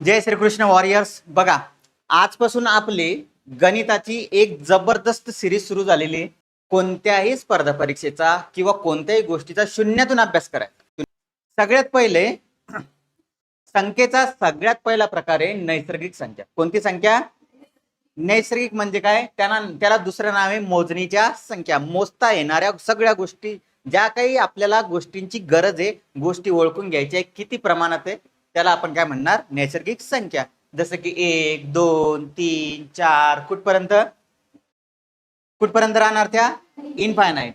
जय Shrikrishna warriors. बघा, आजपासून आपली गणिताची एक जबरदस्त सिरीज सुरू झालेली आहे. कोणत्याही स्पर्धा परीक्षेचा किंवा कोणत्याही गोष्टीचा शून्यातून अभ्यास करायचा. सगळ्यात पहिले संख्येचा सगळ्यात पहिला प्रकार आहे नैसर्गिक संख्या. कोणती संख्या? नैसर्गिक म्हणजे काय? त्याला दुसरं नाव आहे मोजणीच्या संख्या. मोजता येणाऱ्या सगळ्या गोष्टी, ज्या काही आपल्याला गोष्टींची गरज आहे, गोष्टी ओळखून घ्यायच्या किती प्रमाणात आहे, त्याला आपण काय म्हणणार? नैसर्गिक संख्या. जसं की 1 2 3 4 कुठपर्यंत कुठपर्यंत राहणार त्या? इनफायनाईट.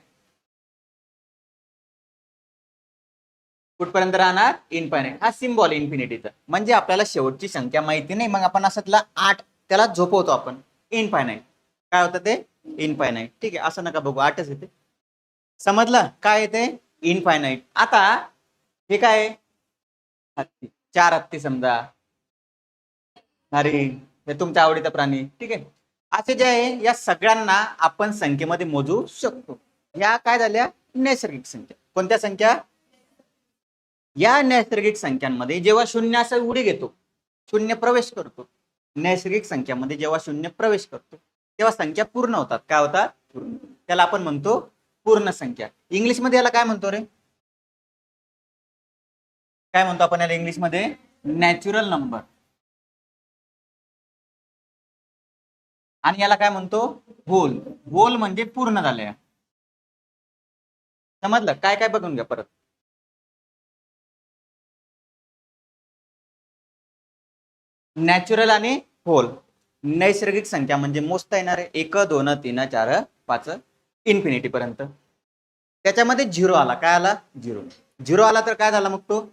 कुठपर्यंत राहणार? इनफायनाईट. हा सिम्बॉल इन्फिनिटीचा, म्हणजे आपल्याला शेवटची संख्या माहिती नाही, मग आपण असतला 8 त्याला झोपवतो आपण. इनफायनाईट काय होतं ते? इनफायनाईट. ठीक आहे, असं नका बघू, 8च येते. समजलं काय येते? इनफायनाईट. आता हे काय? हत्ती. 4 हत्ती समजा. अरे, हे तुमच्या आवडीचा प्राणी. ठीक आहे, असे जे आहे या सगळ्यांना आपण संख्येमध्ये मोजू शकतो. या काय झाल्या? नैसर्गिक संख्या. कोणत्या संख्या? या नैसर्गिक संख्यांमध्ये जेव्हा शून्य असा उडी घेतो, शून्य प्रवेश करतो, नैसर्गिक संख्यामध्ये जेव्हा शून्य प्रवेश करतो तेव्हा संख्या पूर्ण होतात. काय होतात? पूर्ण. त्याला आपण म्हणतो पूर्ण संख्या. इंग्लिशमध्ये याला काय म्हणतो रे? काय म्हणतो आपण याला इंग्लिशमध्ये? Natural number. आणि याला काय म्हणतो? होल. होल म्हणजे पूर्ण झाल्या. समजलं? काय काय बघून घ्या परत. नॅचरल आणि होल. नैसर्गिक संख्या म्हणजे मोजता येणारे 1 2 3 4 5 इन्फिनिटी पर्यंत. त्याच्यामध्ये झिरो आला. काय आला? झिरो. झिरो आला तर काय झाला? मग तो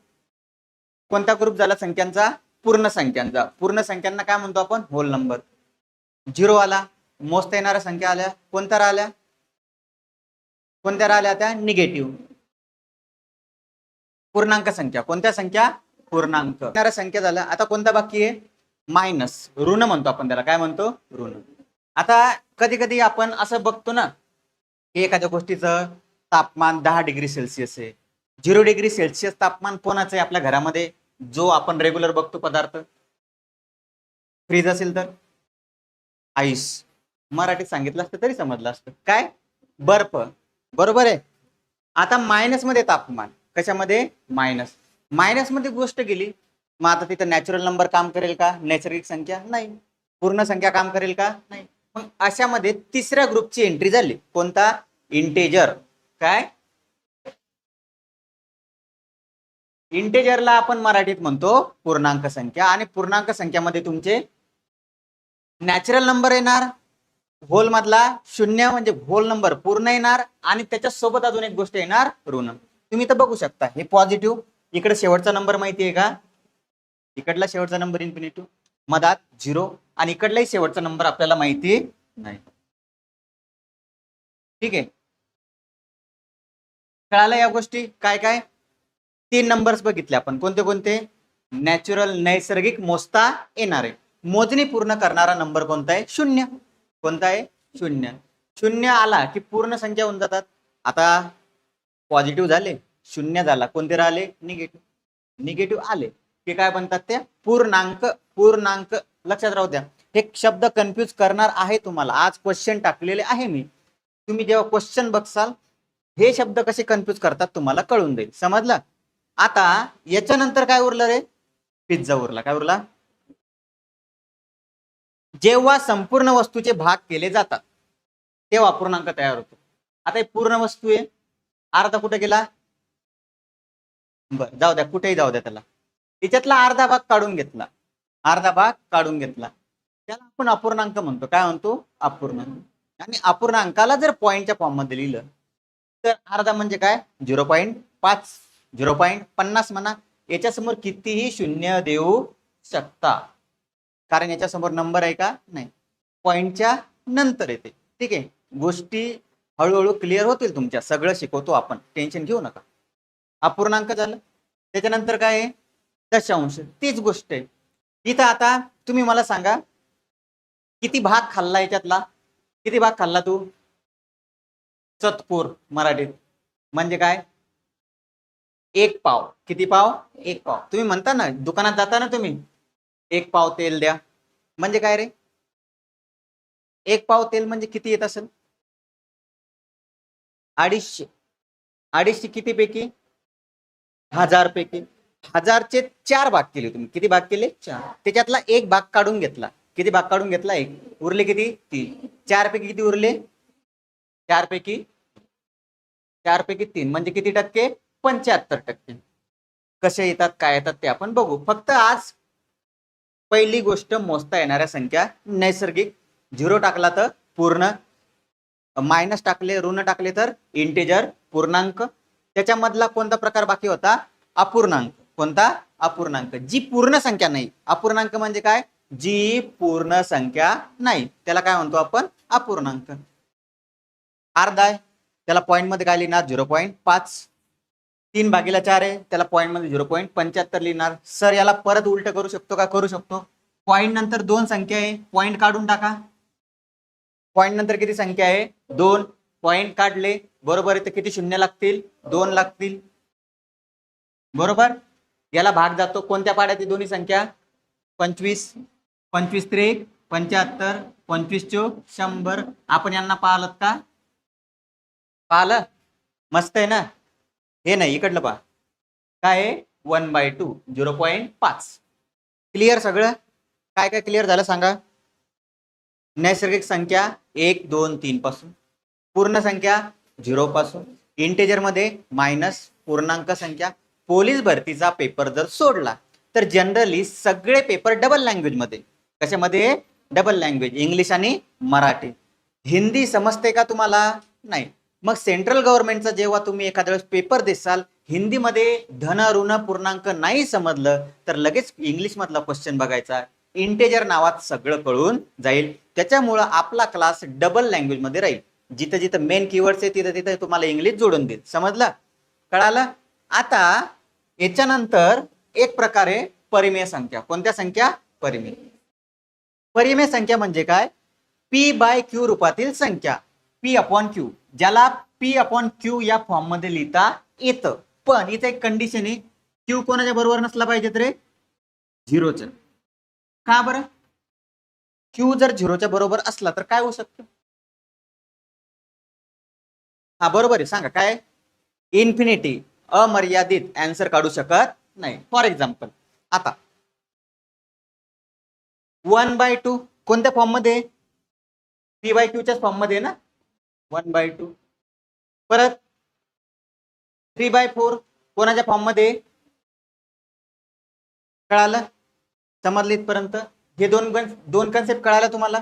कोणता ग्रुप झाला संख्यांचा? पूर्ण संख्यांचा. पूर्ण संख्यांना काय म्हणतो आपण? Hole number. झिरो आला, मोजता येणाऱ्या संख्या आल्या. कोणत्या राहिल्या? कोणत्या राहिल्या त्या? निगेटिव्ह. पूर्णांक संख्या. कोणत्या संख्या? पूर्णांक. संख्या झाल्या. आता कोणता बाकी आहे? मायनस. ऋण म्हणतो आपण त्याला. काय म्हणतो? ऋण. आता कधी कधी आपण असं बघतो ना की एखाद्या गोष्टीचं तापमान 10 डिग्री सेल्सिअस आहे. 0 डिग्री सेल्सिअस तापमान कोणाचं आहे आपल्या घरामध्ये? जो आपण रेग्युलर बघतो पदार्थ. फ्रीज असेल तर आईस. मराठीत सांगितलं असतं तरी समजलं असतं. काय? बर्फ. बरोबर आहे. आता मायनस मध्ये तापमान. कशामध्ये? मायनस. मायनस मध्ये गोष्ट गेली, मग आता तिथं नॅचरल नंबर काम करेल का? नैसर्गिक संख्या? नाही. पूर्ण संख्या काम करेल का? नाही. मग अशामध्ये तिसऱ्या ग्रुपची एंट्री झाली. कोणता? इंटेजर. काय? इंटेजरला आपण मराठीत म्हणतो पूर्णांक संख्या. आणि पूर्णांक संख्यामध्ये तुमचे नॅचरल नंबर येणार, होल मधला शून्य म्हणजे होल नंबर पूर्ण येणार, आणि त्याच्या सोबत अजून एक गोष्ट येणार, ऋण. तुम्ही तर बघू शकता हे पॉझिटिव्ह. इकडे शेवटचा नंबर माहिती आहे का? इकडला शेवटचा नंबर इन्फिनिटी, मधात झिरो, आणि इकडलाही शेवटचा नंबर आपल्याला माहिती नाही. ठीक आहे, कळालं या गोष्टी? काय काय? 3 नंबर्स बघितले आपण. कोणते कोणते? नॅचरल, नैसर्गिक, मोजता येणारे. मोजणी पूर्ण करणारा नंबर कोणता आहे? शून्य. कोणता आहे? शून्य. शून्य आला की पूर्ण संख्या होऊन जातात. आता पॉझिटिव्ह झाले, शून्य झाला, कोणते राहिले? निगेटिव्ह. निगेटिव्ह आले की काय बनतात? त्या पूर्णांक. पूर्णांक लक्षात राहू द्या. हे शब्द कन्फ्युज करणार आहे तुम्हाला. आज क्वेश्चन टाकलेले आहे मी. तुम्ही जेव्हा क्वेश्चन बघसाल हे शब्द कसे कन्फ्युज करतात तुम्हाला कळून जाईल. समजलं? आता याच्यानंतर काय उरलं रे? पिझ्झा उरला. काय उरला? जेव्हा संपूर्ण वस्तूचे भाग केले जातात तेव्हा पूर्णांक तयार होतो. आता हे पूर्ण वस्तू आहे, अर्धा कुठे गेला? बरं, जाऊ द्या, कुठेही जाऊ द्या त्याला. त्याच्यातला अर्धा भाग काढून घेतला. अर्धा भाग काढून घेतला, त्याला आपण अपूर्णांक म्हणतो. काय म्हणतो? अपूर्णांक. आणि अपूर्णांकाला जर पॉईंटच्या फॉर्म मध्ये लिहिलं तर अर्धा म्हणजे काय? 0.5, 0.50 म्हणा. याच्यासमोर कितीही शून्य देऊ शकता, कारण याच्यासमोर नंबर आहे का? नाही. पॉईंटच्या नंतर येते. ठीक आहे, गोष्टी हळूहळू क्लिअर होतील तुमच्या. सगळं शिकवतो आपण, टेन्शन घेऊ नका. अपूर्णांक झालं. त्याच्यानंतर काय आहे? दशांश. तीच गोष्ट आहे इथं. आता तुम्ही मला सांगा किती भाग खाल्ला याच्यातला? किती भाग खाल्ला तू? चतकोर मराठीत म्हणजे काय? एक पाव. किती पाव? एक पाव. तुम्ही म्हणता ना दुकानात जाता ना तुम्ही, 1 पाव तेल द्या. म्हणजे काय रे? 1 पाव तेल म्हणजे किती येत असेल? 250. 250 किती पैकी? 1000 पैकी. 1000चे 4 भाग केले तुम्ही. किती भाग केले? 4. त्याच्यातला एक भाग काढून घेतला. किती भाग काढून घेतला? 1. उरले किती? 3. 4 पैकी किती उरले? 4 पैकी 3 म्हणजे किती टक्के? 75%. कसे येतात काय येतात ते आपण बघू. फक्त आज पहिली गोष्ट मोजता येणाऱ्या संख्या नैसर्गिक. 0 टाकला तर पूर्ण, मायनस टाकले ऋण टाकले तर इंटेजर पूर्णांक. त्याच्यामधला कोणता प्रकार बाकी होता? अपूर्णांक. कोणता? अपूर्णांक. जी पूर्ण संख्या नाही. अपूर्णांक म्हणजे काय? जी पूर्ण संख्या नाही त्याला काय म्हणतो आपण? अपूर्णांक. अर्धा आहे त्याला पॉइंट मध्ये काय लिहिणार? 0.5. 3/4 आहे त्याला पॉइंट मध्ये 0.75 लिहिणार. सर याला परत उलट करू शकतो का? करू शकतो. पॉइंट नंतर 2 संख्या आहे, पॉइंट काढून टाका. पॉइंट नंतर किती संख्या आहे? 2. पॉइंट काढले बरोबर आहे तर किती शून्य लागतील? 2 लागतील. बरोबर. याला भाग जातो कोणत्या पाड्यात? दोन्ही संख्या 25. 25 त्रिक 75. 25 चोक 100. आपण यांना पाहिलं का? पाहिलं? मस्त आहे ना. हे नाही इकडलं पहा काय आहे? 1/2 0.5. क्लिअर सगळं? काय काय क्लिअर झालं सांगा? नैसर्गिक संख्या 1 2 3 पासून, पूर्ण संख्या 0 पासून, इंटेजर मध्ये मायनस, पूर्णांक संख्या. पोलीस भरतीचा पेपर जर सोडला तर जनरली सगळे पेपर डबल लँग्वेज मध्ये. कशामध्ये? Double language. इंग्लिश आणि मराठी. हिंदी समजते का तुम्हाला? नाही. मग सेंट्रल गव्हर्नमेंटचा जेव्हा तुम्ही एखाद्या वेळेस पेपर देसाल हिंदीमध्ये धन ऋण पूर्णांक नाही समजलं तर लगेच इंग्लिश मधला क्वेश्चन बघायचा. इंटेजर नावात सगळं कळून जाईल. त्याच्यामुळं आपला क्लास डबल लँग्वेज मध्ये राहील. जिथं जिथं मेन कीवर्ड्स आहे तिथं तिथं तुम्हाला इंग्लिश जोडून देईल. समजलं? कळालं? आता याच्यानंतर एक प्रकारे परिमेय संख्या. कोणत्या संख्या? परिमेय. परिमेय संख्या म्हणजे काय? P/Q रूपातील संख्या. P/Q ज्याला P/Q या फॉर्म मध्ये लिहिता येतं. पण इथे एक कंडिशन आहे. Q कोणाच्या बरोबर नसला पाहिजे रे? 0च्या. का बरं? Q जर 0च्या बरोबर असला तर काय होऊ शकतं? हा बरोबर आहे. सांगा काय? इन्फिनिटी, अमर्यादित आन्सर काढू शकत नाही. फॉर एक्झाम्पल आता 1/2 कोणत्या फॉर्म मध्ये? P/Qच्याच फॉर्म मध्ये ना. 1/2. परत 3/4 कोणाच्या फॉर्म मध्ये? कळालं? समजलं इथपर्यंत? हे दोन कन्सेप्ट कळालं तुम्हाला?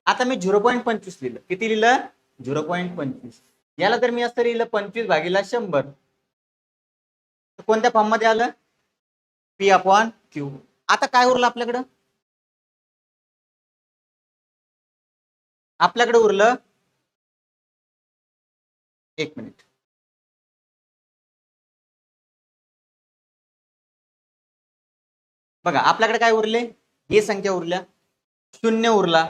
आता मी 0.25 लिहिलं. किती लिहिलं? 0.25. याला तर मी असं लिहिलं 25/100. कोणत्या फॉर्म मध्ये आलं? P/Q. आता काय उरलं आपल्याकडं? आपल्याकडे उरलं, एक मिनिट, बघा आपल्याकडे काय उरले? हे संख्या उरल्या, 0 उरला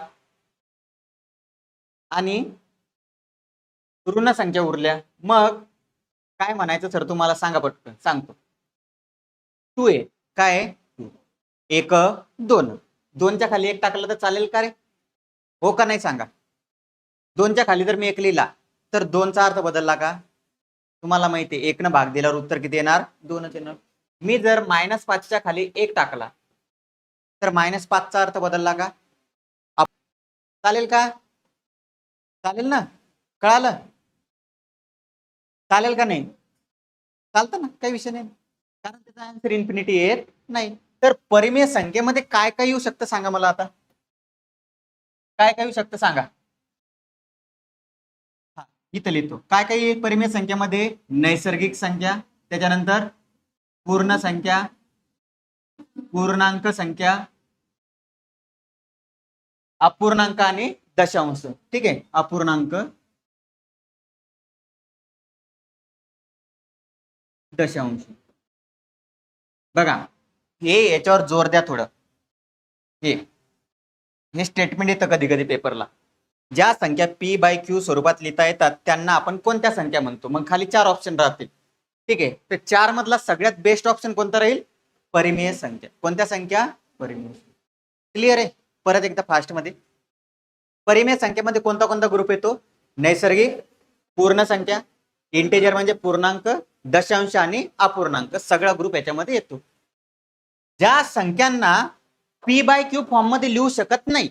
आणि ऋण संख्या उरल्या. मग काय म्हणायचं सर तुम्हाला? सांगा पटकन. सांगतो. 2 आहे. काय आहे? 1 2. 2च्या खाली 1 टाकलं तर चालेल का रे? हो का नाही सांगा? 2च्या खाली जर मी 1 लिहिला तर 2चा अर्थ बदलला का? तुम्हाला माहिती आहे 1 न भाग दिल्यावर उत्तर किती येणार? 2च येणार. मी जर -5च्या खाली 1 टाकला तर -5चा अर्थ बदलला का? चालेल का? चालेल ना? कळालं? चालेल का नाही? चालतं ना, काही विषय नाही. कारण त्याचा आन्सर इन्फिनिटी येत नाही. तर परिमेय संख्येमध्ये काय काय येऊ शकतं सांगा मला आता? काय काय येऊ शकतं सांगा? हा इथं लिहितो. काय काय येईल परिमेय संख्येमध्ये? नैसर्गिक संख्या, त्याच्यानंतर पूर्ण संख्या, पूर्णांक संख्या, अपूर्णांक आणि दशांश. ठीक आहे. अपूर्णांक, दशांश. बघा हे याच्यावर जोर द्या थोडं. हे स्टेटमेंट येतं कधी कधी पेपरला. ज्या संख्या P/Q स्वरूपात लिहिता येतात त्यांना आपण कोणत्या संख्या म्हणतो? मग खाली 4 ऑप्शन राहतील. ठीक आहे. तर 4 मधला सगळ्यात बेस्ट ऑप्शन कोणता राहील? परिमेय संख्या. कोणत्या संख्या? परिमेय. क्लिअर आहे? परत एकदा फास्ट मध्ये, परिमेय संख्येमध्ये कोणता कोणता ग्रुप येतो? नैसर्गिक, पूर्ण संख्या, इंटेजर म्हणजे पूर्णांक, दशांश आणि अपूर्णांक, सगळा ग्रुप याच्यामध्ये येतो. ज्या संख्यांना पी बाय क्यू फॉर्म मध्ये लिहू शकत नाही,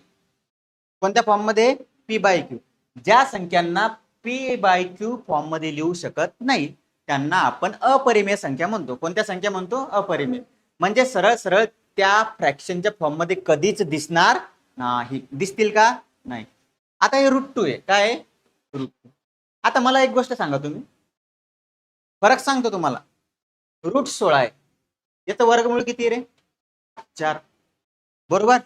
कोणत्या फॉर्म मध्ये? P by Q. ज्या संख्यांना पी बाय क्यू फॉर्म मध्ये लिहू शकत नाही त्यांना आपण अपरिमेय संख्या म्हणतो. कोणत्या संख्या म्हणतो? अपरिमेय. म्हणजे सरळ सरळ त्या फ्रॅक्शनच्या फॉर्म मध्ये कधीच दिसणार नाही. दिसतील का? नाही. आता हे √2 आहे. काय आहे? √2. आता मला एक गोष्ट सांगा तुम्ही, फरक सांगतो तुम्हाला. √16 आहे, याचं वर्गमूळ किती रे? 4. बरोबर.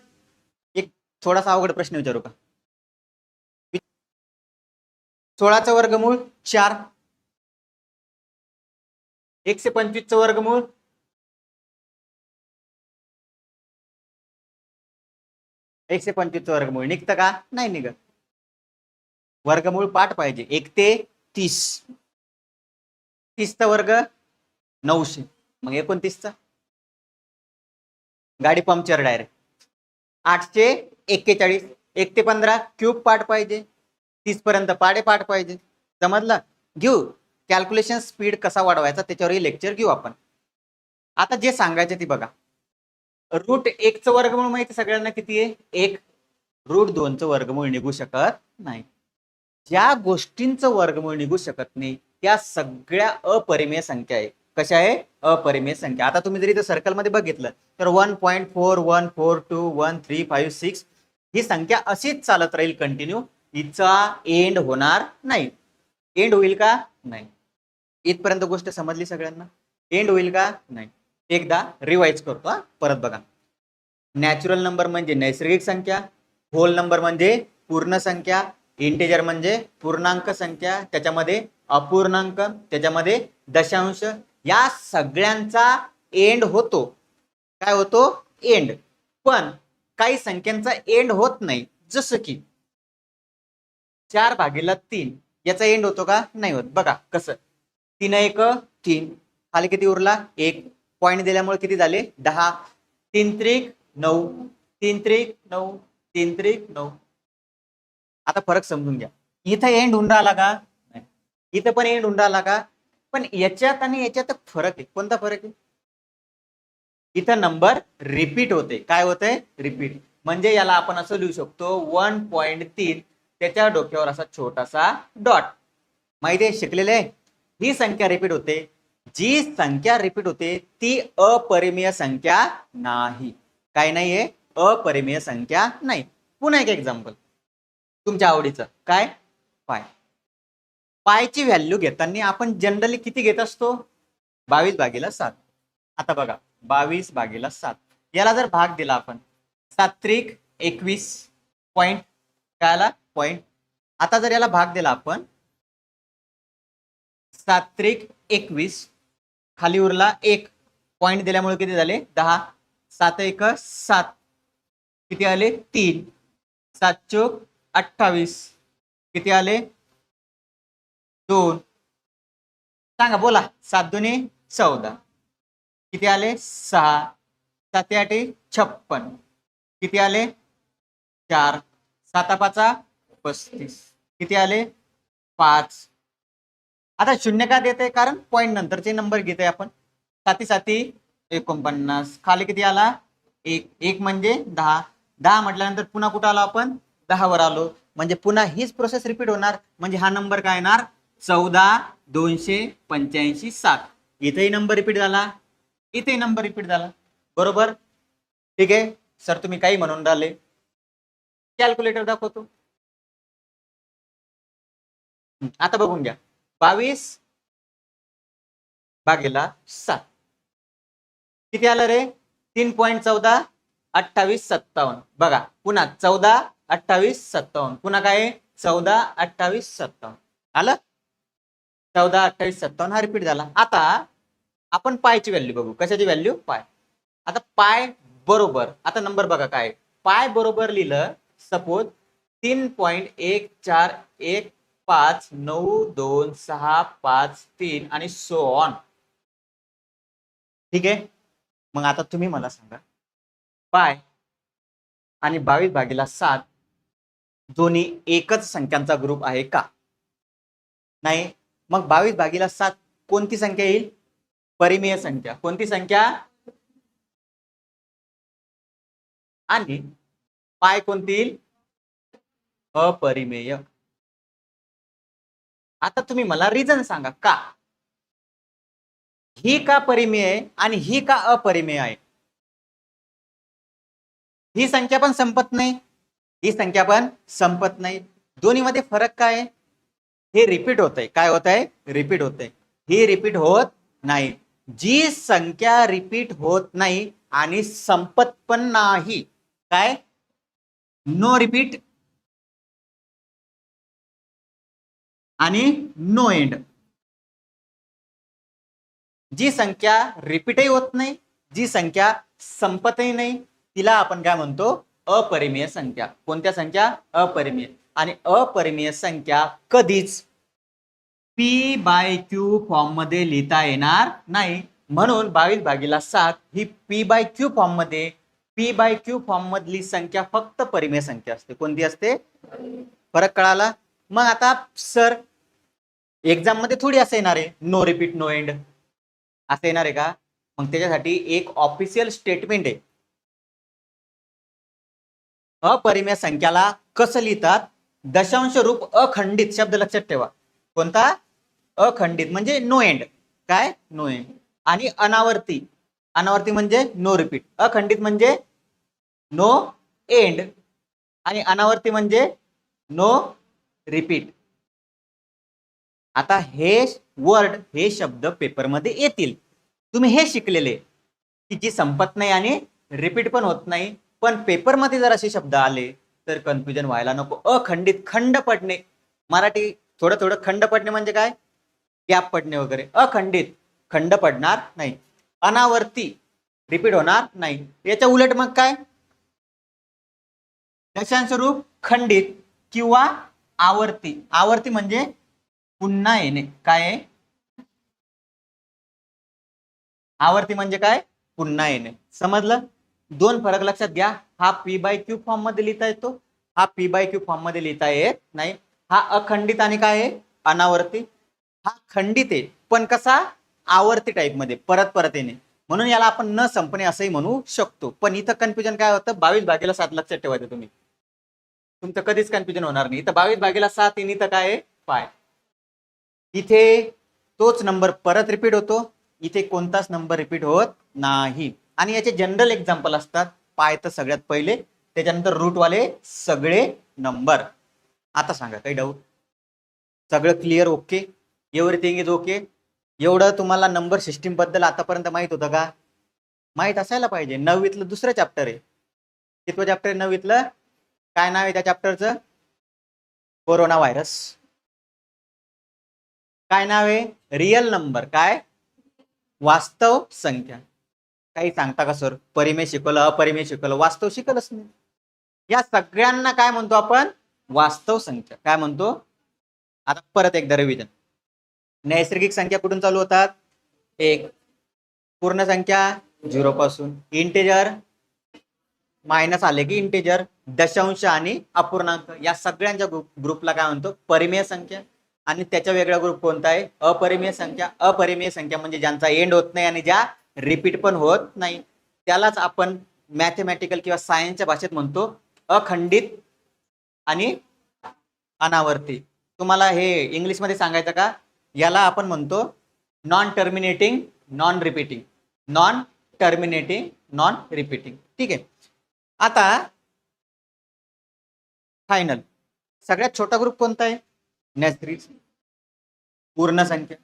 एक थोडासा अवघड प्रश्न विचारू का? 16चं वर्गमूळ 4. 125चं वर्गमूळ 125चं वर्गमूळ निघतं का? नाही निघत. वर्गमूळ पाठ पाहिजे. 1 ते 30. 30चा वर्ग 900, मग 29चा गाडी पंक्चर डायरेक्ट. 841. 1 ते 15 क्यूब पाठ पाहिजे. 30 पर्यंत पाडे पाठ पाहिजे. समजलं? घेऊ कॅल्क्युलेशन स्पीड कसा वाढवायचा त्याच्यावरही लेक्चर घेऊ आपण. आता जे सांगायचे ती बघा. √1चं वर्गमूळ माहिती सगळ्यांना किती आहे? 1. √2चं वर्गमूळ निघू शकत नाही. ज्या गोष्टींचं वर्गमूळ निघू शकत नाही त्या सगळ्या अपरिमेय संख्या आहे. कशा आहे? अपरिमेय संख्या. आता तुम्ही जर इथं सर्कल मध्ये बघितलं तर 1.41421356 ही संख्या अशीच चालत राहील कंटिन्यू. हिचा एंड होणार नाही. एंड होईल का? नाही. इथपर्यंत गोष्ट समजली सगळ्यांना? एंड होईल का? नाही. एकदा रिवाइज करतो परत बघा. नॅचरल नंबर म्हणजे नैसर्गिक संख्या, होल नंबर म्हणजे पूर्ण संख्या, इंटेजर म्हणजे पूर्णांक संख्या, त्याच्यामध्ये अपूर्णांक, त्याच्यामध्ये दशांश, या सगळ्यांचा एंड होतो. काय होतो? एंड. पण काही संख्यांचा एंड होत नाही. जसं की 4/3 याचा एंड होतो का? नाही होत. बघा कसं. 3 1 3, खाली किती उरला? 1. पॉईंट दिल्यामुळे किती झाले? 10. 3 त्रिक 9, 3 त्रिक 9, 3 त्रिक 9. आता फरक समजून घ्या. इथं एंड होऊन राहिला का? नाही. इथं पण एंड होऊन राहिला का? पण याच्यात आणि याच्यात फरक आहे. कोणता फरक आहे? इथं नंबर रिपीट होते. काय होते? रिपीट. म्हणजे याला आपण असं लिहू शकतो 1.3, त्याच्या डोक्यावर असा छोटासा डॉट. माहिती आहे? शिकलेले. ही संख्या रिपीट होते. जी संख्या रिपीट होते ती अपरिमेय संख्या नाही. काय नाहीये? अपरिमेय संख्या नाही. पुन्हा एक एक्झाम्पल तुमच्या आवडीचं. काय? पाय. पायची व्हॅल्यू घेताना आपण जनरली किती घेत असतो? 22/7. आता बघा 22/7 याला जर भाग दिला आपण 7 त्रिक 21 पॉइंट, काय आला? पॉइंट. आता जर याला भाग दिला आपण 7 त्रिक 21, खाली उरला 1, पॉइंट दिल्यामुळे किती झाले? 10. 7 1 7, किती आले? 3. 7 चोक 28, किती आले? 2. सांगा बोला. 7 दुनी 14, किती आले? 6. 7 8 56, किती आले? 4. 7 5 35, किती आले? 5. आता शून्य का देते? कारण पॉइंट नंतरचे नंबर घेते आपण. 7 7 49, खाली किती आला? 1. 1 म्हणजे 10. 10 म्हटल्यानंतर पुन्हा कुठं आलो आपण? 10 वर आलो. म्हणजे पुन्हा हीच प्रोसेस रिपीट होणार. म्हणजे हा नंबर काय येणार? 14,285 7. इथेही नंबर रिपीट झाला, इथेही नंबर रिपीट झाला. बरोबर. ठीक आहे सर, तुम्ही काही म्हणून राहिले. कॅल्क्युलेटर दाखवतो. आता बघून घ्या. 22/7 किती आलं रे? 3.14 28 57. बघा पुन्हा 14 28 57, पुन्हा काय? 14 28 57 आलं. 14 28 57 हा रिपीट झाला. आता आपण पायची व्हॅल्यू बघू. कशाची व्हॅल्यू? पाय. आता पाय बरोबर, आता नंबर बघा काय? पाय बरोबर लिहिलं सपोज 3.14159265 आणि सो ऑन. ठीक आहे. मग आता तुम्ही मला सांगा पाय आणि 22/7 दोन्ही एकच संख्यांचा ग्रुप आहे का? नाही. मग 22/7 कोणती संख्या येईल? परिमेय संख्या. कोणती संख्या? आणि पाय कोणती येईल? अपरिमेय. आता तुम्ही मला रिझन सांगा का ही का परिमेय आहे आणि ही का अपरिमेय आहे? ही संख्या पण संपत नाही, ही संख्या पण संपत नाही. दोन्ही मध्ये फरक काय आहे? हे रिपीट होत आहे. काय होत आहे? रिपीट होत आहे. ही रिपीट होत नाही. जी संख्या रिपीट होत नाही आणि संपत पण नाही, काय? नो रिपीट आणि नो एंड. जी संख्या रिपीटही होत नाही, जी संख्या संपतही नाही, तिला आपण काय म्हणतो? अपरिमेय संख्या. कोणत्या संख्या? अपरिमेय. आणि अपरिमेय संख्या कधीच P/Q फॉर्म मध्ये लिहिता येणार नाही. म्हणून 22/7 ही P/Q फॉर्म मध्ये, P/Q फॉर्म मधली संख्या फक्त परिमेय संख्या असते. कोणती असते? फरक कळाला? मग आता सर एक्झाम मध्ये थोडी असं येणार आहे नो रिपीट नो एंड, असं येणार आहे का? मग त्याच्यासाठी एक ऑफिशियल स्टेटमेंट आहे. अपरिमेय संख्याला कसं लिहितात? दशांश रूप अखंडित. शब्द लक्षात ठेवा. कोणता? अखंडित म्हणजे नो एंड. काय? No end. आणि अनावर्ती. अनावर्ती म्हणजे नो रिपीट. अखंडित म्हणजे नो एंड आणि अनावर्ती म्हणजे नो रिपीट. आता हे वर्ड, हे शब्द पेपरमध्ये येतील. तुम्ही हे शिकलेले की जी संपत नाही आणि रिपीट पण होत नाही. पण पेपरमध्ये जर असे शब्द आले तर कन्फ्युजन व्हायला नको. अखंडित, खंड पडणे. मराठी थोडं थोडं खंड पडणे म्हणजे काय? गॅप पडणे वगैरे. अखंडित खंड पडणार नाही. अनावर्ती रिपीट होणार नाही. याच्या उलट मग काय? दशांश रूप खंडित किंवा आवर्ती. आवर्ती म्हणजे पुन्हा येणे. काय? आवर्ती म्हणजे काय? पुन्हा येणे. समजलं? दोन फरक लक्षात घ्या. हा P/Q फॉर्म मध्ये लिहिता येतो, हा P/Q फॉर्म मध्ये लिहिता येत नाही. हा अखंडित आणि काय आहे? अनावर्ती. हा खंडित आहे पण कसा? आवर्ती टाइप मध्ये, परत परत येणे. म्हणून याला आपण न संपणे असंही म्हणू शकतो. पण इथं कन्फ्युजन काय होतं? 22/7 लक्षात ठेवायचं तुम्ही. तुमचं कधीच कन्फ्युजन होणार नाही. इथं 22/7 येईल. इथं काय आहे? पाय. इथे तोच नंबर परत रिपीट होतो, इथे कोणताच नंबर रिपीट होत नाही. आणि याचे जनरल एक्झाम्पल असतात. पाय तर सगळ्यात पहिले, त्याच्यानंतर रूटवाले सगळे नंबर. आता सांगा काही डाऊट? सगळं clear? Okay, everything is okay. एवढं तुम्हाला नंबर सिस्टीम बद्दल आतापर्यंत माहित होतं का? माहित असायला पाहिजे. 9वीतलं दुसरं चॅप्टर आहे. कितवं चॅप्टर आहे 9वीतलं? काय नाव आहे त्या चॅप्टरचं? Corona virus. काय नाव आहे? Real number. काय? वास्तव संख्या. काही सांगता का सर? परिमेय शिकवलं, अपरिमेय शिकवलं, वास्तव शिकलच नाही. या सगळ्यांना काय म्हणतो आपण? वास्तव संख्या. काय म्हणतो? आता परत एकदा रिव्हिजन. नैसर्गिक संख्या कुठून चालू होतात? 1. पूर्ण संख्या 0 पासून. इंटेजर मायनस आले की इंटेजर. दशांश आणि अपूर्णांक या सगळ्यांच्या ग्रुपला काय म्हणतो? परिमेय संख्या. आणि त्याचा वेगळा ग्रुप कोणता आहे? अपरिमेय संख्या. अपरिमेय संख्या म्हणजे ज्यांचा एंड होत नाही आणि ज्या रिपीट पण होत नाही, त्यालाच आपण मॅथमॅटिकल किंवा सायन्सच्या भाषेत म्हणतो अखंडित आणि अनावर्ती. तुम्हाला हे इंग्लिश मध्ये सांगायचं का? याला आपण म्हणतो non terminating non repeating. Non terminating non repeating. ठीक आहे. आता फायनल सगळ्यात छोटा ग्रुप कोणता आहे? नैसर्गिक पूर्ण संख्या,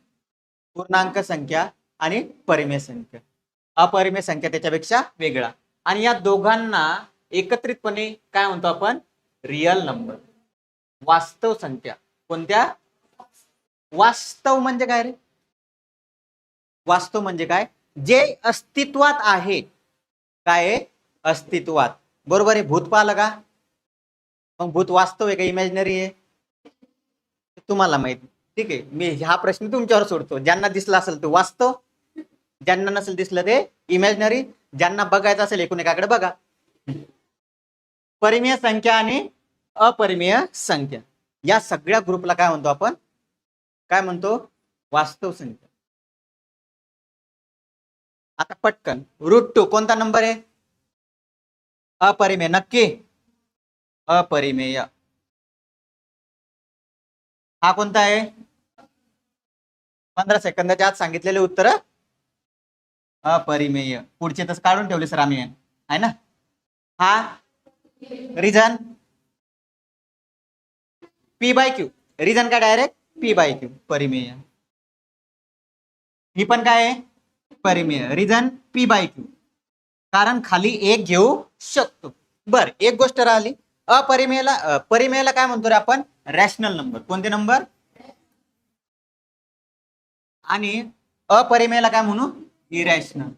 पूर्णांक संख्या आणि परिमेय संख्या. अपरिमेय संख्या त्याच्यापेक्षा वेगळा. आणि या दोघांना एकत्रितपणे काय म्हणतो आपण? Real number. वास्तव संख्या. कोणत्या? वास्तव म्हणजे काय रे? वास्तव म्हणजे काय? जे अस्तित्वात आहे. काय? अस्तित्वात. बरोबर आहे. भूत पाहिलं का? मग भूत वास्तव आहे का इमॅजिनरी आहे? तुम्हाला माहिती. ठीक आहे, मी हा प्रश्न तुमच्यावर सोडतो. ज्यांना दिसला असेल तो वास्तव, ज्यांना नसेल दिसलं ते इमॅजिनरी. ज्यांना बघायचं असेल एकूण एकाकडे बघा. परिमेय संख्या आणि अपरिमेय संख्या या सगळ्या ग्रुपला काय म्हणतो आपण? काय म्हणतो? वास्तव संख्या. आता पटकन √2 कोणता नंबर आहे? अपरिमेय. नक्की अपरिमेय. हा कोणता आहे? 15 सेकंदाच्या आत सांगितलेले उत्तर अपरिमेय. पुढचे तर काढून ठेवले सर आम्ही, आहे ना. हा रिझन P/Q. रिझन काय? Direct P/Q. परिमेय. ही पण काय आहे? परिमेय. Reason P/Q. कारण खाली एक घेऊ शकतो. बर, एक गोष्ट राहिली. अपरिमेयला परिमेयला काय म्हणतो रे आपण? Rational number. कोणते नंबर? आणि अपरिमेयला काय म्हणू? इरॅशनल.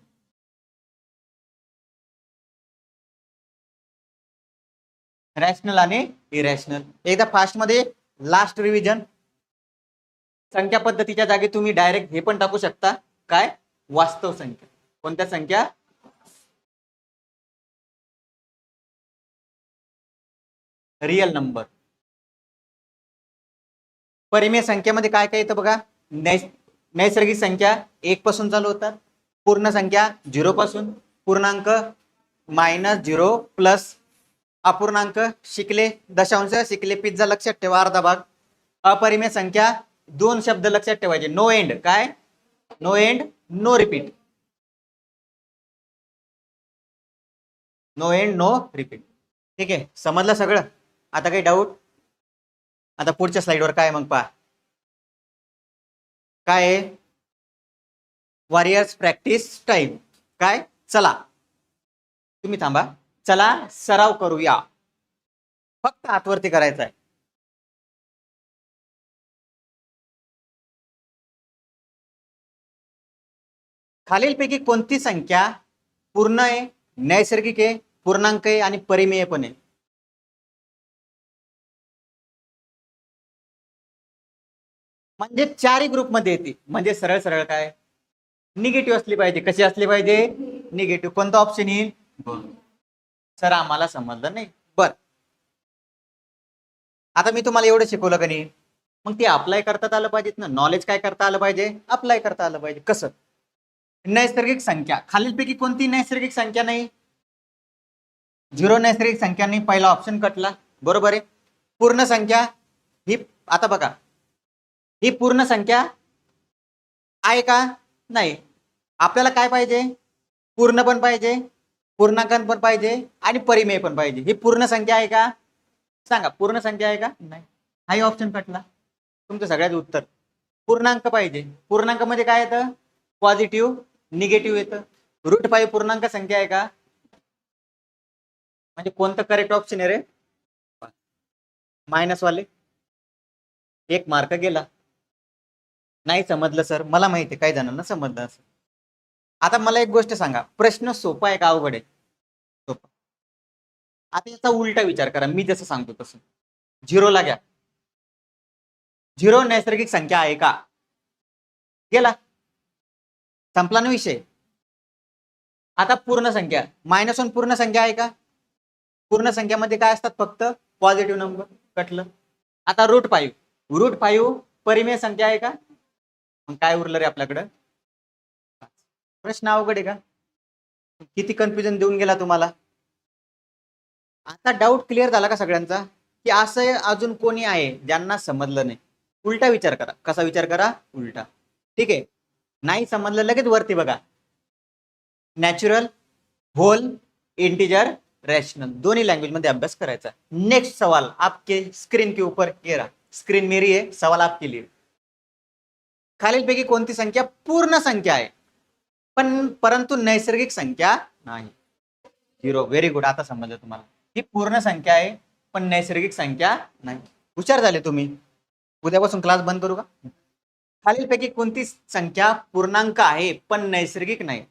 रॅशनल आणि इरॅशनल. एकदा फास्ट मध्ये लास्ट रिव्हिजन. संख्या पद्धतीच्या जागी तुम्ही डायरेक्ट हे पण टाकू शकता. काय? वास्तव संख्या. कोणत्या संख्या? Real number. परिमेय संख्येमध्ये काय काय येतं बघा. नैसर्गिक संख्या 1 पासून चालू होतात. पूर्ण संख्या 0 पासून. पूर्णांक -0 प्लस अपूर्णांक शिकले दशांश शिकले पिझ्झा लक्षात ठेवा अर्धा भाग. अपरिमेय संख्या 2 शब्द लक्षात ठेवायचे. No end. काय? No end no repeat. No end no repeat. ठीक आहे, समजलं सगळं? आता काही डाऊट? आता पुढच्या स्लाइडवर काय मग पहा. काय आहे? Warriors practice time. काय? चला तुम्ही थांबा. चला सराव करूया. फक्त हातवरती करायचा आहे. खालीलपैकी कोणती संख्या पूर्ण आहे, नैसर्गिक आहे, पूर्णांक आहे आणि परिमेय पण आहे? म्हणजे चारही ग्रुपमध्ये येते. म्हणजे सरळ सरळ काय? निगेटिव्ह असली पाहिजे. कशी असली पाहिजे? निगेटिव्ह. कोणता ऑप्शन येईल? सर आम्हाला समजलं नाही. बर, आता मी तुम्हाला एवढं शिकवलं का नाही, मग ते अप्लाय करता आलं पाहिजेत ना. नॉलेज काय करता आलं पाहिजे? अप्लाय करता आलं पाहिजे. कसं? नैसर्गिक संख्या खालीलपैकी कोणती नैसर्गिक संख्या नाही? 0 नैसर्गिक संख्या नाही. पहिला ऑप्शन कटला. बरोबर आहे. पूर्ण संख्या ही, आता बघा, ही पूर्ण संख्या आहे का? नाही. आपल्याला काय पाहिजे? पूर्ण पण पाहिजे, पूर्णांक पण पाहिजे आणि परिमेय पण पाहिजे. ही पूर्ण संख्या आहे का? सांगा, पूर्ण संख्या आहे का? नाही. हाही ऑप्शन कटला. तुमचं सगळ्यात उत्तर पूर्णांक पाहिजे. पूर्णांक मध्ये काय येतं? पॉझिटिव्ह, निगेटिव्ह येतं. √5 पूर्णांक संख्या आहे का? म्हणजे कोणतं करेक्ट ऑप्शन आहे रे? मायनस वाले. 1 मार्क गेला. नाही समजलं सर, मला माहिती आहे काही जणांना समजलं असं. आता मला एक गोष्ट सांगा, प्रश्न सोपा आहे का अवघड आहे? सोपा. आता याचा उलटा विचार करा. मी जसं सांगतो तसं. 0 ला घ्या. 0 नैसर्गिक संख्या आहे का? गेला, संपला ना विषय. आता पूर्ण संख्या, -1 पूर्ण संख्या आहे का? पूर्ण संख्यामध्ये काय असतात? फक्त पॉझिटिव्ह नंबर. कटलं. आता √5. √5 परिमेय संख्या आहे का? मग काय उरलं रे आपल्याकडं? प्रश्न अवघड आहे का? किती कन्फ्युजन देऊन गेला तुम्हाला? आता डाऊट क्लिअर झाला का सगळ्यांचा? की असं अजून कोणी आहे ज्यांना समजलं नाही? उलटा विचार करा. कसा विचार करा? उलटा. ठीक आहे. नाही समजलं लगेच वरती बघा. नॅचरल, होल, इंटीजर, रैशनल दोनों लैंग्वेज में अभ्यास करायचा. नेक्स्ट सवाल आपके स्क्रीन के ऊपर ये रहा. स्क्रीन मेरी है, सवाल आपके लिए. खालीलपैकी कोणती संख्या पूर्ण संख्या आहे पण परंतु नैसर्गिक संख्या नाही? 0. Very good. आता समजलं तुम्हाला. ही पूर्ण संख्या आहे पण नैसर्गिक संख्या नाही. हुशार झाले तुम्ही. उद्यापासून क्लास बंद करू का? खालीलपैकी कोणती संख्या पूर्णांक आहे पण नैसर्गिक नाही?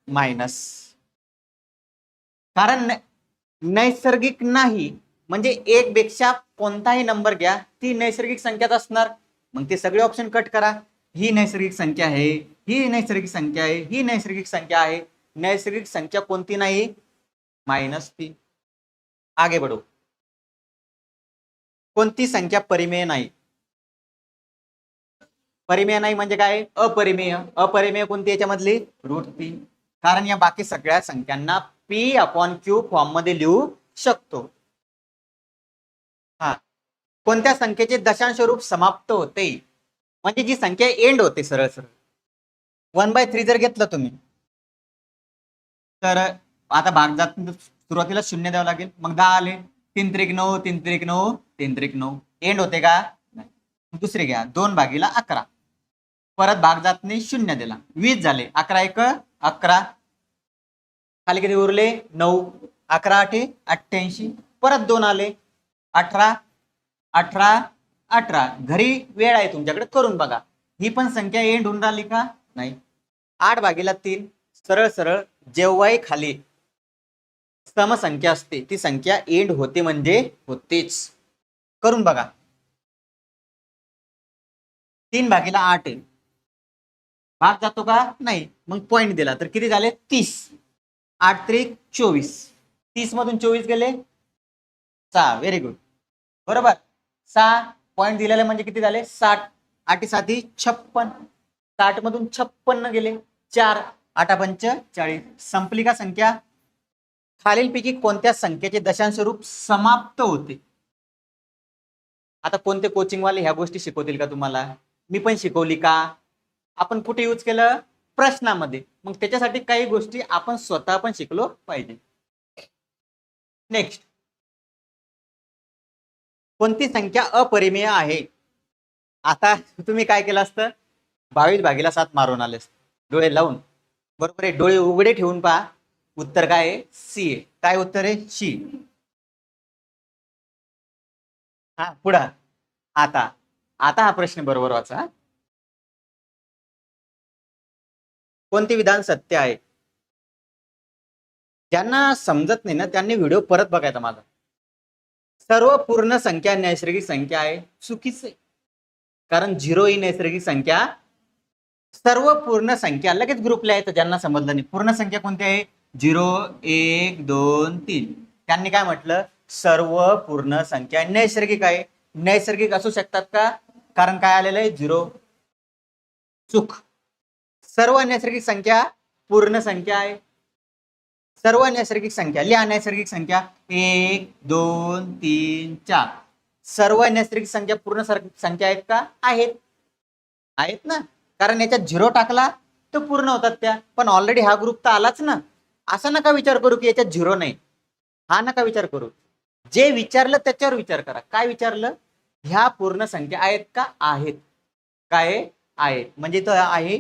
मायनस. कारण नैसर्गिक नाही म्हणजे 1 पेक्षा कोणताही नंबर घ्या ती नैसर्गिक संख्याच असणार. मग ते सगळे ऑप्शन कट करा. ही नैसर्गिक संख्या आहे, ही नैसर्गिक संख्या आहे, ही नैसर्गिक संख्या आहे. नैसर्गिक संख्या कोणती नाही? -3. आगे बढ़ो. कोणती संख्या परिमेय नाही? परिमेय नाही म्हणजे काय? अपरिमेय. अपरिमेय कोणती याच्यामधली? √3. कारण या बाकी सगळ्या संख्यांना P/Q फॉर्म मध्ये लिहू शकतो. हा. कोणत्या संख्येचे दशांश रूप समाप्त होते? म्हणजे जी संख्या एंड होते सरळ सरळ. 1/3 जर घेतलं तुम्ही तर आता भागजात सुरुवातीला 0 द्यावं लागेल. मग 10 आले. 3 त्रिक 9, 3 त्रिक 9, 3 त्रिक 9. एंड होते का? नाही. दुसरे घ्या. 2/11. परत भागजातने 0 दिला. 20 झाले. 11 1 11. खाली किती उरले? 9. 11 8 88. परत 2 आले. 18 18 18. घरी वेळ आहे तुमच्याकडे, करून बघा. ही पण संख्या एंड होऊन राहिली का? नाही. 8/3. सरळ सरळ जेव्हाही खाली समसंख्या असते ती संख्या एंड होते म्हणजे होतेच. करून बघा. 3/8 आहे. भाग जातो का? नाही. मग पॉइंट दिला तर किती झाले? 30. 8 त्रिक 24. 30 मधून 24 गेले 6. Very good. बरोबर. 6 पॉइंट दिलेले म्हणजे किती झाले? 60. 8 7 56. 60 मधून 56 गेले 4. 8 5 40. संपली का संख्या? खालीलपैकी कोणत्या संख्येचे दशांश रूप समाप्त होते? आता कोणते कोचिंगवाले ह्या गोष्टी शिकवतील का तुम्हाला? मी पण शिकवली का? आपण कुठे यूज केलं? प्रश्नामध्ये. मग त्याच्यासाठी काही गोष्टी आपण स्वतः पण शिकलो पाहिजे. नेक्स्ट. कोणती संख्या अपरिमेय आहे? आता तुम्ही काय केलं असतं? 22/7 मारून आले असते डोळे लावून. बरोबर आहे. डोळे उघडे ठेवून पहा. उत्तर काय आहे? सी आहे. काय उत्तर आहे? सी. हा पुढं. आता आता हा प्रश्न बरोबर वाचा. कोणते विधान सत्य आहे? ज्यांना समजत नाही ना त्यांनी व्हिडिओ परत बघायचा माझा. सर्व पूर्ण संख्या नैसर्गिक संख्या आहे. चुकीचं आहे. कारण 0 ही नैसर्गिक संख्या. सर्व पूर्ण संख्या लगेच ग्रुप लिहायचं ज्यांना समजलं नाही. पूर्ण संख्या कोणती आहे? 0 1 2 3. त्यांनी काय म्हटलं? सर्व पूर्ण संख्या नैसर्गिक आहे. नैसर्गिक असू शकतात का? कारण काय आलेलं आहे? 0. चूक. सर्व नैसर्गिक संख्या पूर्ण संख्या आहे. सर्व नैसर्गिक संख्या लिहा. नैसर्गिक संख्या 1 2 3 4. सर्व नैसर्गिक संख्या पूर्ण संख्या आहेत का? आहेत. आहेत ना. कारण याच्यात 0 टाकला तर पूर्ण होतात त्या. पण ऑलरेडी हा ग्रुप तर आलाच ना. असं नका विचार करू की याच्यात 0 नाही. हा नका विचार करू. जे विचारलं त्याच्यावर विचार करा. काय विचारलं? ह्या पूर्ण संख्या आहेत का? आहेत. काय आहेत म्हणजे तो आहे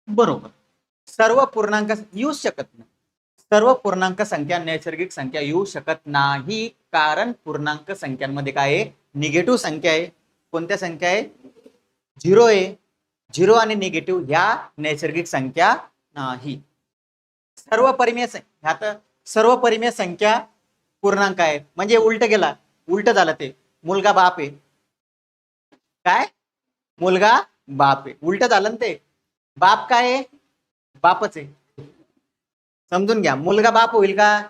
बरोबर. सर्व पूर्णांक येऊ शकत नाही. सर्व पूर्णांक संख्या नैसर्गिक संख्या येऊ शकत नाही. कारण पूर्णांक संख्यांमध्ये काय आहे? निगेटिव्ह संख्या आहे. कोणत्या संख्या आहे? 0 आहे. 0 आणि निगेटिव्ह ह्या नैसर्गिक संख्या नाही. सर्व परिमेय ह्यात सर्व परिमेय संख्या पूर्णांक आहे. म्हणजे उलट गेला. उलट झालं ते. मुलगा बाप आहे. काय? मुलगा बाप आहे. उलट झालं ना ते. बाप काय आहे? बापच आहे. समजून घ्या. मुलगा बाप होईल का?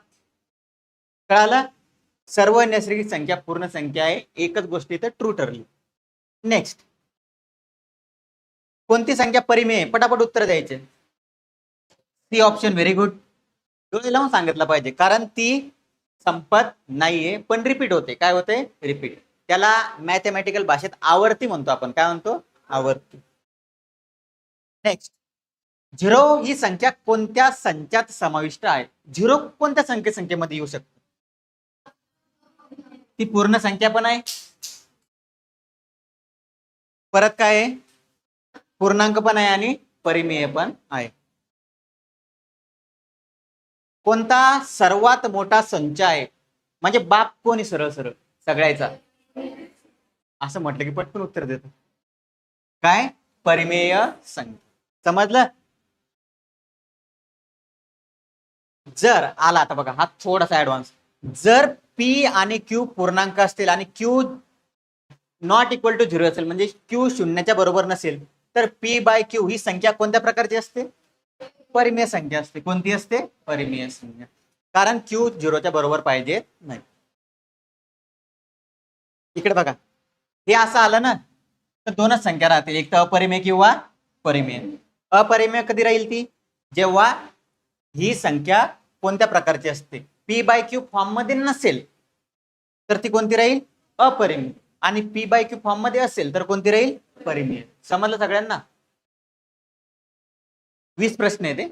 कळालं? सर्व नैसर्गिक संख्या पूर्ण संख्या आहे. एकच गोष्ट इथं ट्रू ठरली. नेक्स्ट. कोणती संख्या परिमेय? पटापट उत्तर द्यायचे. C option. Very good. डोळे लावून सांगितलं पाहिजे. कारण ती संपत नाहीये पण रिपीट होते. काय होते? रिपीट. त्याला मॅथमॅटिकल भाषेत आवर्ती म्हणतो आपण. काय म्हणतो? आवर्ती. नेक्स्ट. 0 ही संख्या कोणत्या संचात समाविष्ट आहे? 0 कोणत्या संख्येमध्ये येऊ शकते? ती पूर्ण संख्या पण आहे. परत काय आहे? पूर्णांक पण आहे आणि परिमेय पण आहे. कोणता सर्वात मोठा संच आहे? म्हणजे बाप कोणी सरळ सरळ सगळ्याचा असं म्हटलं की पटकन उत्तर देतो. काय? परिमेय संख्या. समजलं? जर आला आता बघा हा थोडासा ऍडव्हान्स. जर पी आणि क्यू पूर्णांक असतील आणि क्यू नॉट इक्वल टू 0 असेल म्हणजे क्यू 0च्या बरोबर नसेल तर P/Q ही संख्या कोणत्या प्रकारची असते? परिमेय संख्या असते. कोणती असते? परिमेय संख्या. कारण क्यू 0च्या बरोबर पाहिजे नाही. इकडे बघा, हे असं आलं ना तर दोनच संख्या राहतील, एक तर अपरिमेय किंवा परिमेय. अपरिमेय कधी राहील ती, जेव्हा ही संख्या कोणत्या प्रकारची असते, पी बाय क्यू फॉर्म मध्ये नसेल तर ती कोणती राहील, अपरिमेय. आणि पी बाय क्यू फॉर्म मध्ये असेल तर कोणती राहील, परिमेय. समजलं सगळ्यांना? 20 प्रश्न आहे ते.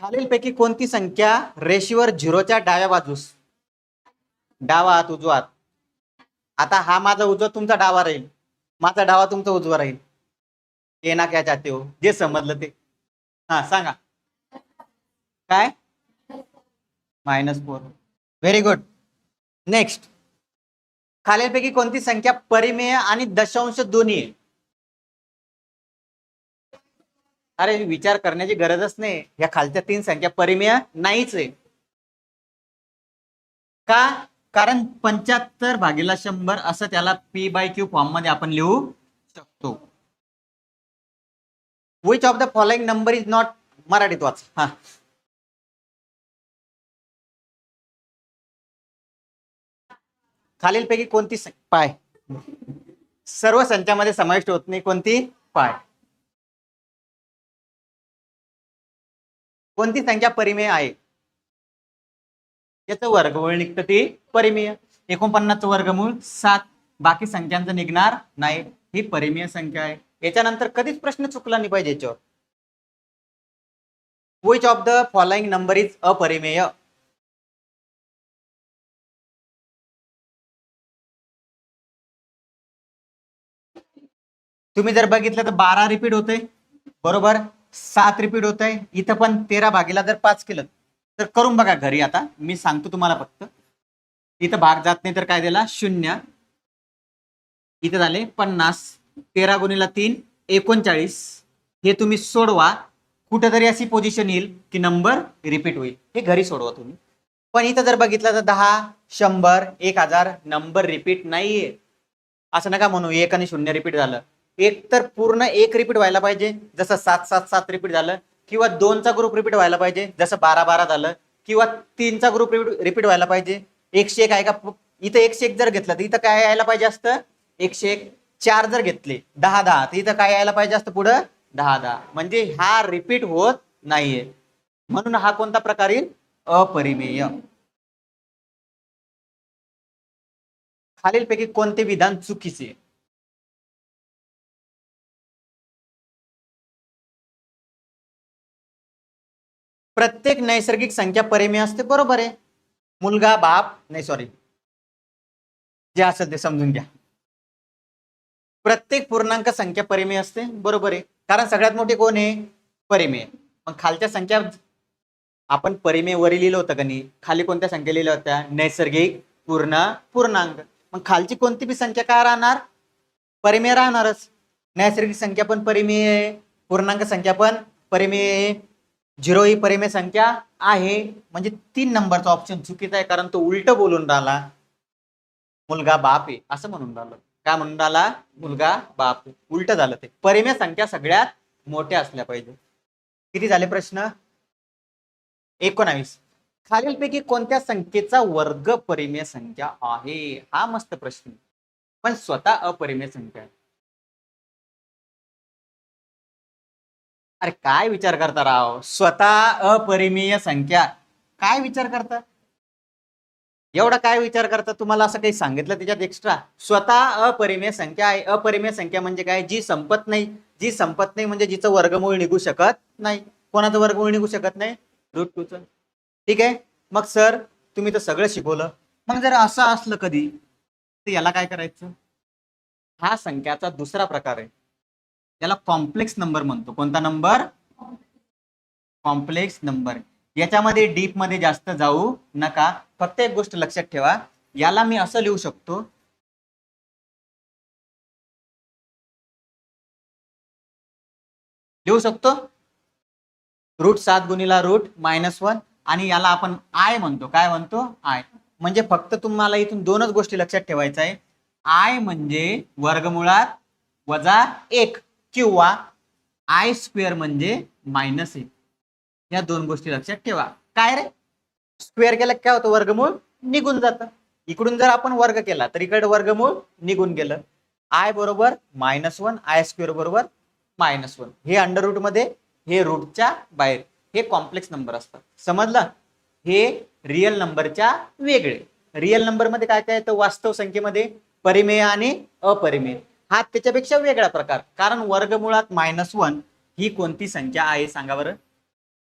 खालीलपैकी कोणती संख्या रेषेवर झिरोच्या डाव्या बाजूस, डावा हात उजवा हात, आता हा माझा उजवा तुमचा डावा राहील, माझा डावा तुमचा उजवा राहील. ये ना क्या चाहते हो, जे समजलं ते. हा सांगा काय, -4. Very good. नेक्स्ट, खालीलपैकी कोणती संख्या परिमेय आणि दशांश दोन्ही आहे. अरे विचार करण्याची गरजच नाही, या खालच्या 3 संख्या परिमेय नाहीच आहे. का, कारण 75/100 असं त्याला पी बाय क्यू फॉर्म मध्ये आपण लिहू शकतो. Which of the following number is not, मराठीत वाच. हा, खालीलपैकी कोणती पाय सर्व संख्यामध्ये समाविष्ट होत नाही, कोणती पाय. कोणती संख्या परिमेय आहे, याचं वर्गमूळ निघतं ते परिमेय. 49 वर्गमूळ 7, बाकी संख्यांचं निघणार नाही, ही परिमेय संख्या आहे. याच्यानंतर कधीच प्रश्न चुकला नाही पाहिजे याच्यावर. Which of the following number is अपरिमेय. तुम्ही जर बघितलं तर 12 रिपीट होते, बरोबर, 7 रिपीट होत आहे, इथं पण 13/5 केलं तर करून बघा घरी. आता मी सांगतो तुम्हाला, फक्त इथं भाग जात नाही तर काय दिला, 0. इथं झाले 50, 13 गुणिला 3 39. हे तुम्ही सोडवा, कुठेतरी अशी पोझिशन येईल की नंबर रिपीट होईल, हे घरी सोडवा तुम्ही. पण इथं जर बघितलं तर 10, 100, 1000 नंबर रिपीट नाहीये. असं नका म्हणू 1 आणि 0 रिपीट झालं. एक तर पूर्ण 1 रिपीट व्हायला पाहिजे, जसं 7 रिपीट झालं, किंवा 2चा ग्रुप रिपीट व्हायला पाहिजे, जसं 12 झालं, किंवा 3चा ग्रुप रिपीट व्हायला पाहिजे. 101 आहे का, इथं 101 जर घेतलं तर इथं काय यायला पाहिजे असतं, 101. 4 जर घेतले 10 तर इथं काय यायला पाहिजे असतं पुढं, 10. म्हणजे हा रिपीट होत नाहीये, म्हणून हा कोणता प्रकार येईल, अपरिमेय. खालीलपैकी कोणते विधान चुकीचे. प्रत्येक नैसर्गिक संख्या परिमेय असते, बरोबर आहे. मुलगा, बाप, नाही सॉरी, जे असेल ते समजून घ्या. प्रत्येक पूर्णांक संख्या परिमेय असते, बरोबर आहे, कारण सगळ्यात मोठी कोण आहे, परिमेय. मग खालच्या संख्या आपण परिमेय वरी लिहिलं होतं का नाही, खाली कोणत्या संख्या लिहिल्या होत्या, नैसर्गिक, पूर्ण, पूर्णांक. मग खालची कोणती बी संख्या काय राहणार, परिमेय राहणारच. नैसर्गिक संख्या पण परिमेय आहे, पूर्णांक संख्या पण परिमेय आहे, 0 ही परिमेय संख्या आहे. म्हणजे 3 नंबरचा ऑप्शन चुकीचा आहे, कारण तो उलट बोलून राहिला, मुलगा बाप आहे असं म्हणून राहिलं. काय म्हणून राहिला, मुलगा बाप, उलट झालं ते. परिमेय संख्या सगळ्यात मोठ्या असल्या पाहिजे. किती झाले प्रश्न, 19. खालीलपैकी कोणत्या संख्येचा वर्ग परिमेय संख्या आहे, हा मस्त प्रश्न, पण स्वतः अपरिमेय संख्या आहे. अरे काय विचार करता राव, स्वतः अपरिमेय संख्या, काय विचार करता, एवढा काय विचार करता, तुम्हाला असं काही सांगितलं त्याच्यात एक्स्ट्रा. स्वतः अपरिमेय संख्या आहे. अपरिमेय संख्या म्हणजे काय, जी संपत नाही. जी संपत नाही म्हणजे जिचं वर्गमूळ निघू शकत नाही. कोणाचं वर्गमूळ निघू शकत नाही, √2चं. ठीक आहे. मग सर तुम्ही तर सगळं शिकवलं, मग जर असं असलं कधी तर याला काय करायचं, हा संख्याचा दुसरा प्रकार आहे, याला कॉम्प्लेक्स नंबर म्हणतो. कोणता नंबर, कॉम्प्लेक्स नंबर. याच्यामध्ये डीप मध्ये जास्त जाऊ नका, फक्त एक गोष्ट लक्षात ठेवा, याला मी असं लिहू शकतो, √7 गुणिला √-1, आणि याला आपण आय म्हणतो. काय म्हणतो, आय. म्हणजे फक्त तुम्हाला इथून दोनच गोष्टी लक्षात ठेवायच्या आहे, आय म्हणजे वर्गमुळात -1 किंवा I² म्हणजे -1. या दोन गोष्टी लक्षात ठेवा. काय रे, स्क्वेअर केलं काय होतं, वर्गमूळ निघून जातं. इकडून जर आपण वर्ग केला तर इकडे वर्गमूळ निघून गेलं. आय बरोबर -1, आय स्क्वेअर बरोबर -1. हे अंडर रूट मध्ये, हे रूटच्या बाहेर, हे कॉम्प्लेक्स नंबर असतात. समजलं? हे रिअल नंबरच्या वेगळे. रिअल नंबर मध्ये काय काय येतं? वास्तव संख्येमध्ये परिमेय आणि अपरिमेय. हा त्याच्यापेक्षा वेगळा प्रकार. कारण वर्गमुळात -1 ही कोणती संख्या आहे सांगा बरं?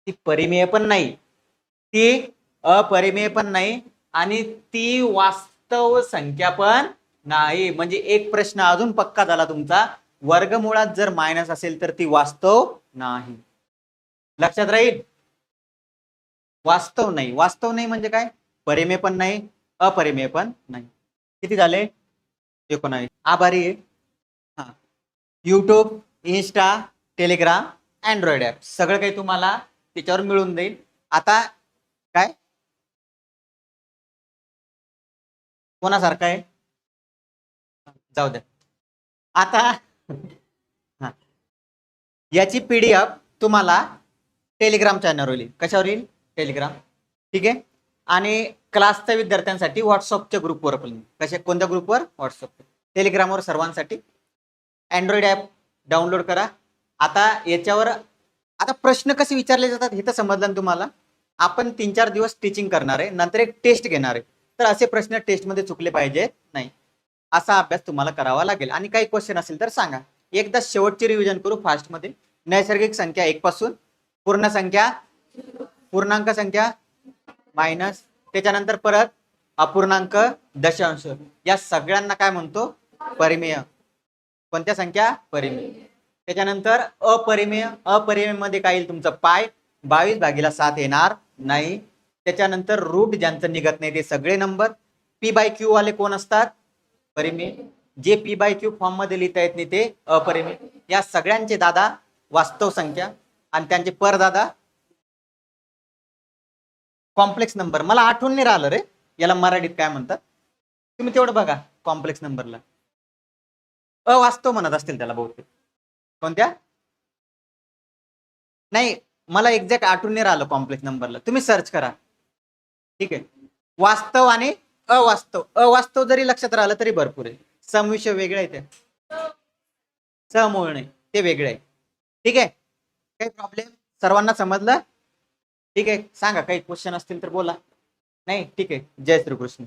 ती परिमेय पण नाही, ती अपरिमेय पण नाही, आणि ती वास्तव संख्या पण नाही. म्हणजे एक प्रश्न अजून पक्का झाला तुमचा. वर्गमुळात जर मायनस असेल तर ती वास्तव नाही. लक्षात राहील? वास्तव नाही. वास्तव नाही म्हणजे काय? परिमेय पण नाही, अपरिमेय पण नाही. किती झाले? 19. आभारी आहे. हा, YouTube, Insta, Telegram, Android app सगळं काही तुम्हाला त्याच्यावर मिळून जाईल. आता काय कोणासारखं आहे? जाऊ द्या. आता हा, याची पीडीएफ तुम्हाला टेलिग्राम चॅनलवर येईल. कशावर येईल? टेलिग्राम. ठीक आहे. आणि क्लासच्या विद्यार्थ्यांसाठी व्हॉट्सअपच्या ग्रुपवर पण. कोणत्या ग्रुपवर? व्हॉट्सअप. टेलिग्रामवर सर्वांसाठी. अँड्रॉइड ऍप डाउनलोड करा. आता याच्यावर आता प्रश्न कसे विचारले जातात हे तर समजलं ना तुम्हाला. आपण 3-4 दिवस टीचिंग करणार आहे, नंतर एक टेस्ट घेणार आहे. तर असे प्रश्न टेस्टमध्ये चुकले पाहिजे नाही, असा अभ्यास तुम्हाला करावा लागेल. आणि काही क्वेश्चन असेल तर सांगा. एकदा शेवटची रिव्हिजन करू फास्ट मध्ये. नैसर्गिक संख्या 1 पासून पूर्ण संख्या, पूर्णांक संख्या मायनस, त्याच्यानंतर परत अपूर्णांक, दशांश, या सगळ्यांना काय म्हणतो? परिमेय. कोणत्या संख्या? परिमेय. त्याच्यानंतर अपरिमेय. अपरिमेय मध्ये काय येईल तुमचं? पाय. 22/7 येणार नाही. त्याच्यानंतर रूट ज्यांचं निघत नाही ते सगळे नंबर. P/Q वाले कोण असतात? परिमेय. जे P/Q फॉर्म मध्ये लिहिता येत नाही ते अपरिमेय. या सगळ्यांचे दादा वास्तव संख्या, आणि त्यांचे परदादा कॉम्प्लेक्स नंबर. मला आठवण नाही राहिलं रे याला मराठीत काय म्हणतात. तुम्ही तेवढं बघा. कॉम्प्लेक्स नंबरला अवास्तव म्हणत असतील त्याला बहुतेक. कोणत्या? नाही, मला एक्झॅक्ट आठवण नाही राहिलं कॉम्प्लेक्स नंबरला. तुम्ही सर्च करा. ठीक आहे. वास्तव आणि अवास्तव. अवास्तव जरी लक्षात राहिलं तरी भरपूर आहे. समविषय वेगळे आहे, ते समूळ नाही, ते वेगळे आहे. ठीक आहे. काही प्रॉब्लेम? सर्वांना समजलं? ठीक आहे. सांगा, काही क्वेश्चन असतील तर बोला. नाही? ठीक आहे. जय श्रीकृष्ण.